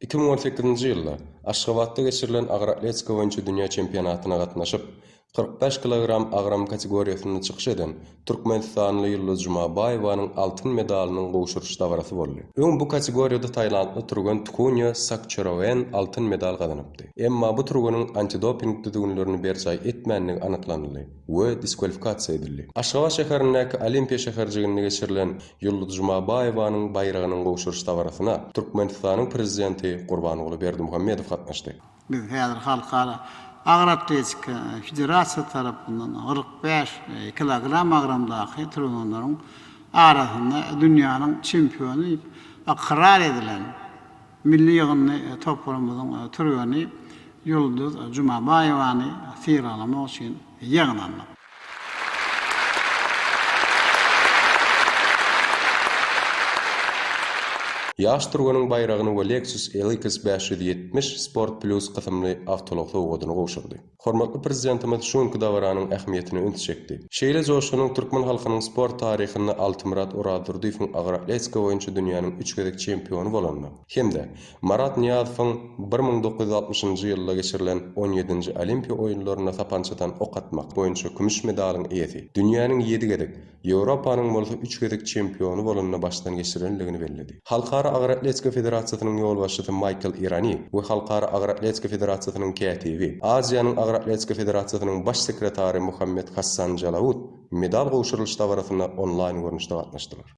2018-nji ýylda Aşgabatda geçirilen agyr atletika boýunça dünýä çempionatyna gatnaşyp 45 kilogram agram kategoriýasynda çykyş eden Türkmenistanly Ýulduz Jumabaýewanyň altyn medalynyň gowşuruş dabarasy boldy. Öň bu kategoriýada Taýlandly Turgan Tukunya Sakçarawen altyn medal gazanypdy. Emma bu Turganyň antidoping düzgünlerini berçay etmänligi anyklandy we diskwalifikasiýa edildi. Aşgabat şäherindäki Olimpiýa şäherjiginde geçirilen Ýulduz Jumabaýewanyň baýragynyň gowşuruş dabarasyna Türkmenistanyň prezidenti Gurbanoğlu Berdimuhammedow gatnaşdy. Biz häzir halkara Agyr atletika federasiýa tarapyndan 45 kilogram agramdaky turgunlaryň arasynda dünýäniň çempiony aqrar edilen milli ýygyny topurumyzyň turguny Ýulduz Jumabaýewany syralamak üçin ýygnandy. Ýaş Turganyň baýragyny Lexus LX 570 Sport Plus gysymly awtologly owadyna gowşurdy. Hormatly prezidentimiz şonky dawaranyň ähmiýetini öňe Şeýle joşunyň türkmen halkynyň sport taryhynda Altymurat Uraturdyýewiň agyr atletika boýunça dünýäniň 3 gezek çempiony bolandy. Hemde Marat Niýazowyň 1960-njy ýylda geçirilen 17-nji Olimpiýa oýunlaryna tapançadan ok atmak boýunça kümüş medalyň eýesi. Dünýäniň 7 gezek, Ýewropanyň bolsa 3 gezek çempiony bolanyna başdan geçirenligini bellädi. Halkara Agyr Atletika Federasiýasynyň ýolbaşçysy Michael Irani we Halkara Agyr Atletika Federasiýasynyň kätibi, Aziýanyň Agyr Atletika Federasiýasynyň baş sekretary Muhammed Hassan Jalawut medal gowşurulyş dabarasyna onlaýn görnüşde gatnaşdylar.